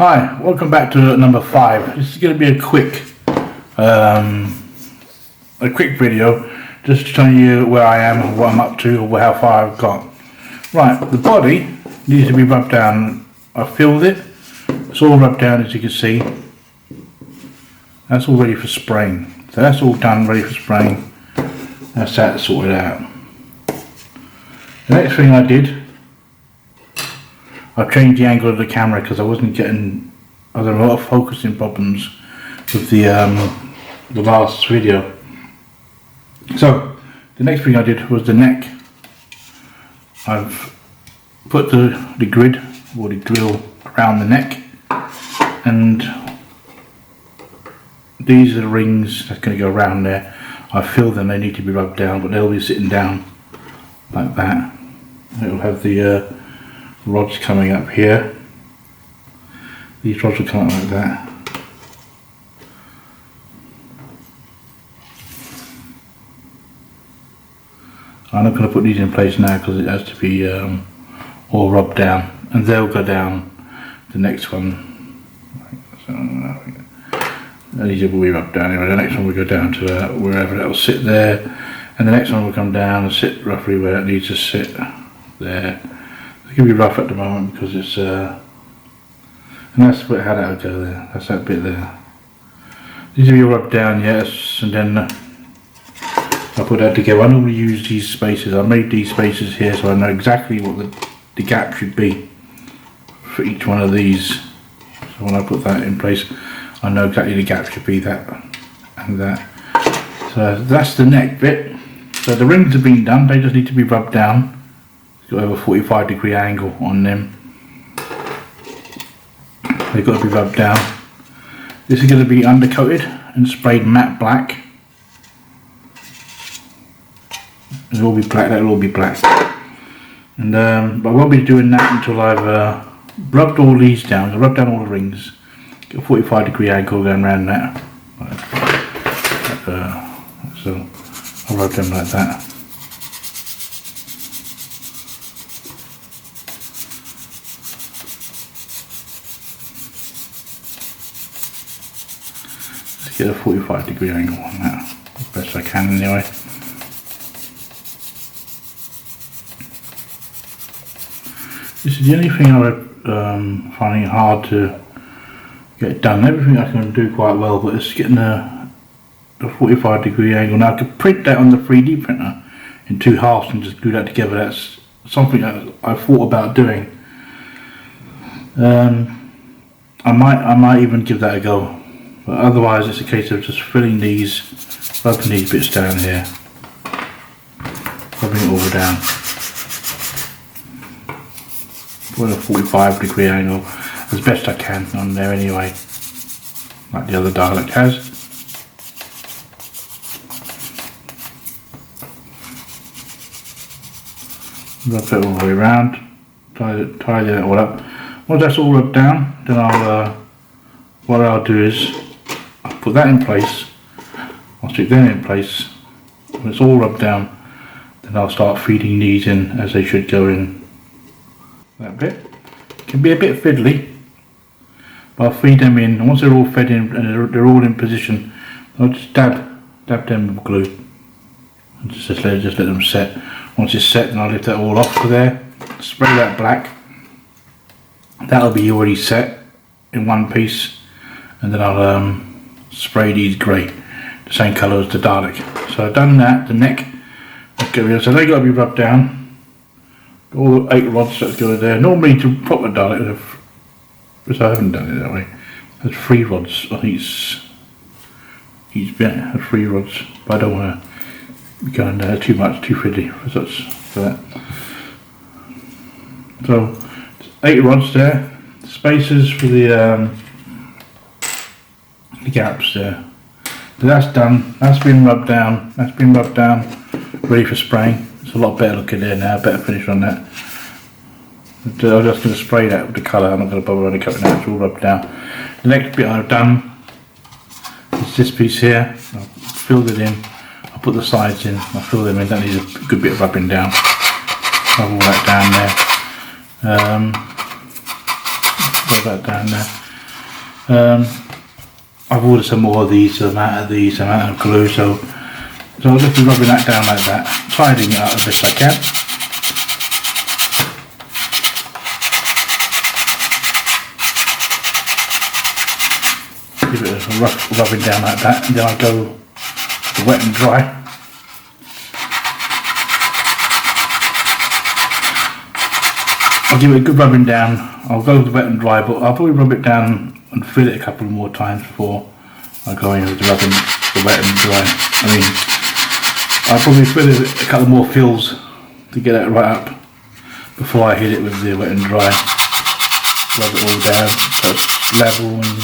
Hi, welcome back to number 5. This is going to be a quick video, just to tell you where I am, what I'm up to, or how far I've got. Right, the body needs to be rubbed down. I filled it. It's all rubbed down, as you can see. That's all ready for spraying. So that's all done, ready for spraying. That's that sorted out. The next thing I did, I've changed the angle of the camera because I wasn't getting, I had a lot of focusing problems with the last video. So the next thing I did was the neck. I've put the grid or the drill around the neck, and these are the rings that's going to go around there. I feel them, they need to be rubbed down, but they'll be sitting down like that. It'll have the rods coming up here. These rods will come up like that. I'm not going to put these in place now because it has to be all rubbed down, and they'll go down the next one. These will be rubbed down anyway. The next one will go down to wherever that will sit there, and the next one will come down and sit roughly where it needs to sit there. It's going to be rough at the moment because it's and that's how that will go there. That's that bit there. These will be rubbed down, yes, and then I'll put that together. I normally use these spaces. I made these spaces here so I know exactly what the gap should be for each one of these. So when I put that in place, I know exactly the gap should be that and that. So that's the neck bit. So the rings have been done, they just need to be rubbed down. Got to have a 45-degree angle on them. They've got to be rubbed down. This is going to be undercoated and sprayed matte black. It'll all be black, that'll all be black. And but I won't be doing that until I've rubbed all these down. I'll rub down all the rings. Get a 45-degree angle going around that. So I'll rub them like that. Let's get a 45-degree angle on that, as best I can anyway. This is the only thing I'm finding hard to get done. Everything I can do quite well, but it's getting a 45-degree angle. Now I could print that on the 3D printer in 2 halves and just glue that together. That's something that I thought about doing. I might even give that a go, but otherwise it's a case of just filling these, rubbing these bits down here, rubbing it all down. Put a 45-degree angle as best I can on there anyway, like the other DALEK has. Rub it all the way around, tidy it all up. Once that's all rubbed down, then what I'll do is I'll put that in place. I'll stick that in place. When it's all rubbed down, then I'll start feeding these in as they should go in. That bit can be a bit fiddly, but I'll feed them in, and once they're all fed in and they're all in position, I'll just dab them with glue and just let them set. Once it's set, then I'll lift that all off of there, spray that black. That'll be already set in one piece, and then I'll spray these grey, the same colour as the DALEK. So I've done that. The neck, so they got to be rubbed down. All the 8 rods that go there. Normally to proper DALEK, because I haven't done it that way, there's 3 rods on each bit, 3 rods, but I don't want to be going there too much, too fiddly for that. So 8 rods there, spacers for the gaps there. So that's done, that's been rubbed down, ready for spraying. It's a lot better looking there now, better finish on that. But I'm just going to spray that with the colour, I'm not going to bother undercutting that, it's all rubbed down. The next bit I've done is this piece here. I've filled it in, I put the sides in, I fill them in, that needs a good bit of rubbing down. Rub all that down there. Rub that down there. I've ordered some more of these, amount of glue, so I'll just be rubbing that down like that, tidying it up as best I can. Give it a rough rubbing down like that, and then I'll go to wet and dry. I'll give it a good rubbing down. I'll go with wet and dry, but I'll probably rub it down and fill it a couple more times before I go in with the rubbing, the wet and dry. I mean, I'll probably fill it a couple more fills to get it right up before I hit it with the wet and dry. Rub it all down so it's level and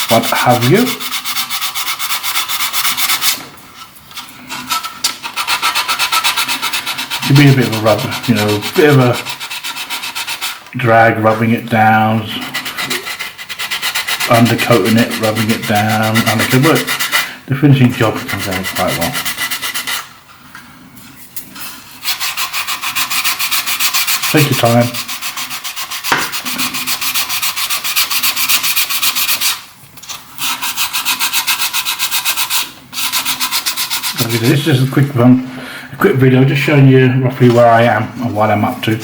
what have you. It could be a bit of a rub, you know, a bit of a drag, rubbing it down, undercoating it, rubbing it down, but the finishing job comes out quite well. Take your time. This is just a quick video, just showing you roughly where I am and what I'm up to, and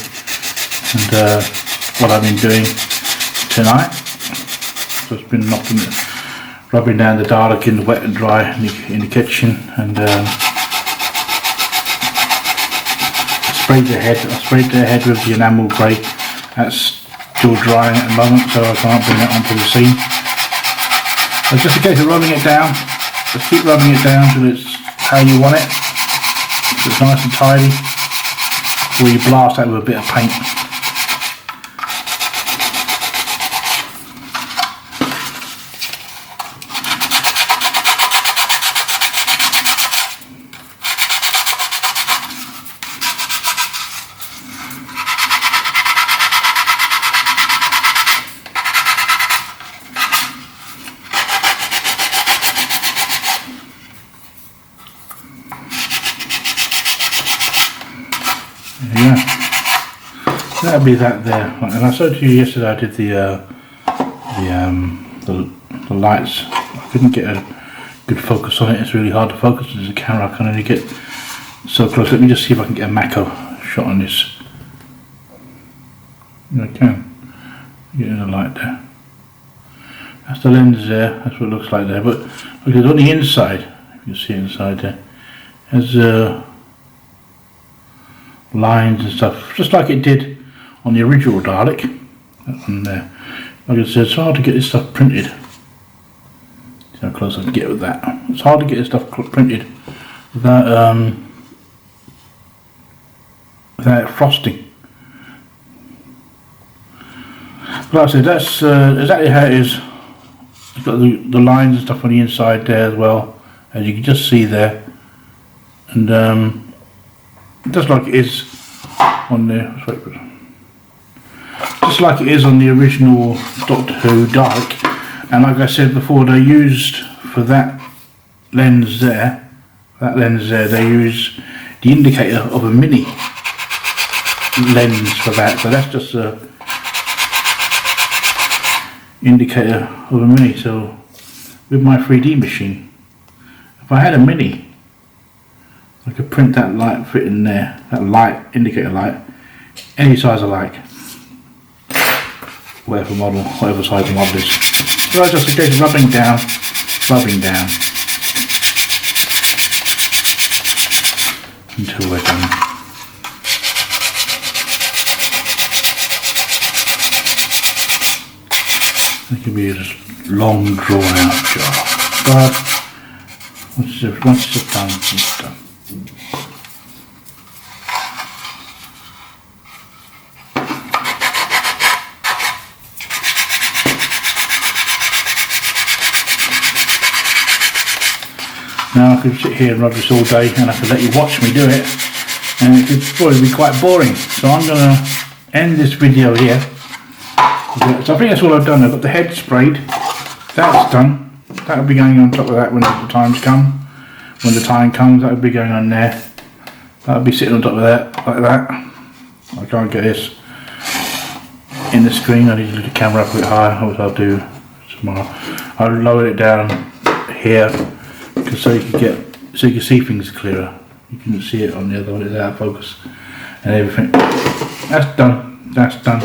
what I've been doing tonight. So it's been rubbing down the DALEK in the wet and dry in the kitchen, and I sprayed the head with the enamel grey. That's still drying at the moment, so I can't bring that onto the scene. So it's just a case of rubbing it down. Just keep rubbing it down till it's how you want it, so it's nice and tidy, before you blast out with a bit of paint. Yeah, that'll be that there. And I showed you yesterday I did the lights. I couldn't get a good focus on it. It's really hard to focus with the camera. I can only get so close. Let me just see if I can get a macro shot on this. I can get in the light there. That's the lens there. That's what it looks like there. But because on the inside, you can see inside there, there's lines and stuff, just like it did on the original DALEK. That one there. Like I said, it's hard to get this stuff printed. See how close I can get with that. It's hard to get this stuff printed without frosting. But like I said, that's exactly how it is. It's got the lines and stuff on the inside there as well, as you can just see there, and just like it is on the original Doctor Who DALEK. And like I said before, they used for that lens there, they use the indicator of a mini lens for that. So that's just a indicator of a mini. So with my 3D machine, if I had a mini, I could print that light, fit in there, that light, indicator light, any size I like, whatever size the model is. So I just a case of rubbing down, until we're done. It can be a just long drawn out job, but once it's done, it's done. Now I could sit here and rub this all day, and I could let you watch me do it, and it could probably be quite boring. So I'm going to end this video here. So I think that's all I've done. I've got the head sprayed. That's done. That'll be going on top of that when the times come. When the time comes, that'll be going on there. That'll be sitting on top of that, like that. I can't get this in the screen. I need to lift the camera up a bit higher, which I'll do. So tomorrow. I lowered it down here so you can see things clearer. You can see it on the other one, it's out of focus and everything. That's done. That's done.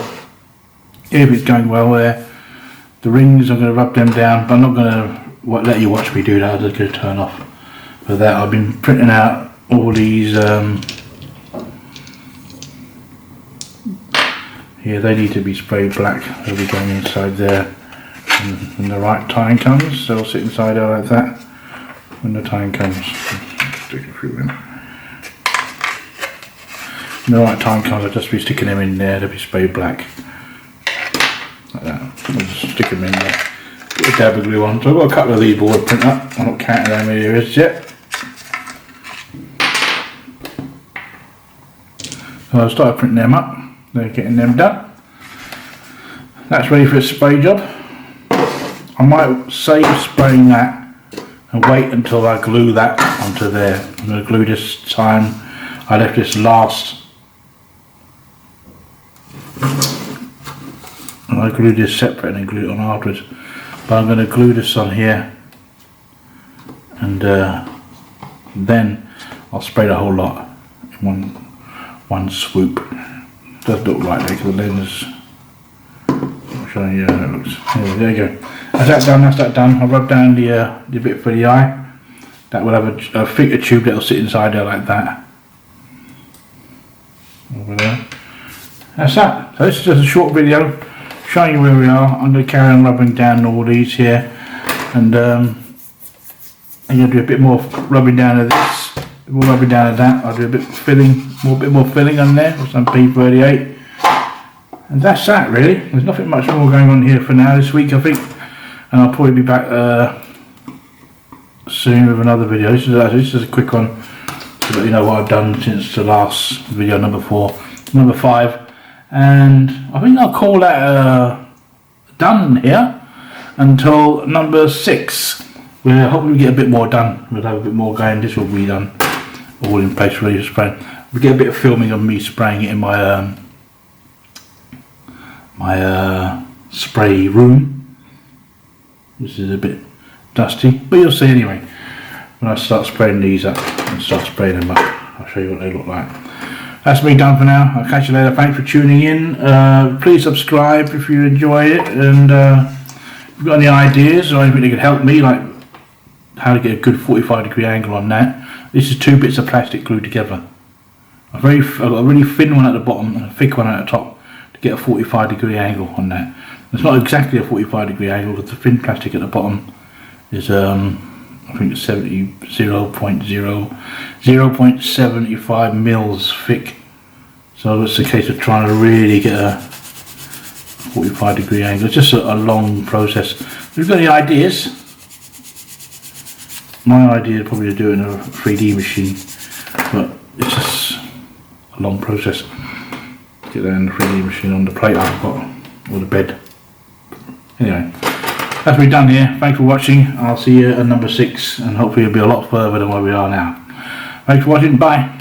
Everything's going well there. The rings, I'm going to rub them down, but I'm not going to let you watch me do that. I'm just going to turn off. For that, I've been printing out all these. Yeah, they need to be sprayed black. They'll be going inside there. When the right time comes, they'll sit inside there like that. When the time comes, stick it through them. When the right time comes, I'll just be sticking them in there. They'll be sprayed black. Like that. I'll just stick them in there. Get a dab of glue on. So I've got a couple of these board print up. I'm not counting how many there is yet. So I'll start printing them up. They're getting them done. That's ready for a spray job. I might save spraying that and wait until I glue that onto there. I'm going to glue this time. I left this last. And I glued this separate and then glue it on afterwards. But I'm going to glue this on here. And then I'll spray the whole lot in one swoop. Does look right there because the lens. I'm showing you how it looks. There you go. That's that done. That's that done. I'll rub down the bit for the eye. That will have a thicker tube that will sit inside there like that. Over there. That's that. So this is just a short video showing you where we are. I'm going to carry on rubbing down all these here, and I'm going to do a bit more rubbing down of this. More rubbing down of that. I'll do a bit more filling on there with some P38, and that's that really. There's nothing much more going on here for now this week, I think, and I'll probably be back soon with another video. This is a quick one to let you know what I've done since the last video, number 5, and I think I'll call that done here until number 6. We're hoping we get a bit more done. We'll have a bit more going. This will be done all in place, ready to spray. We get a bit of filming of me spraying it in my spray room. This is a bit dusty, but you'll see anyway when I start spraying these up and start spraying them up. I'll show you what they look like. That's me done for now. I'll catch you later. Thanks for tuning in. Please subscribe if you enjoy it, and if you've got any ideas or anything that could help me, like how to get a good 45-degree angle on that. This is 2 bits of plastic glued together. I've got a really thin one at the bottom and a thick one at the top to get a 45-degree angle on that. It's not exactly a 45-degree angle because the thin plastic at the bottom is I think it's 0.75 mils thick. So it's a case of trying to really get a 45-degree angle. It's just a long process. If you've got any ideas, my idea is probably to do it in a 3D machine, but it's just a long process. Get that in the 3D machine on the plate I've got, or the bed. Anyway, that's me done here. Thanks for watching. I'll see you at number 6, and hopefully it'll be a lot further than where we are now. Thanks for watching. Bye.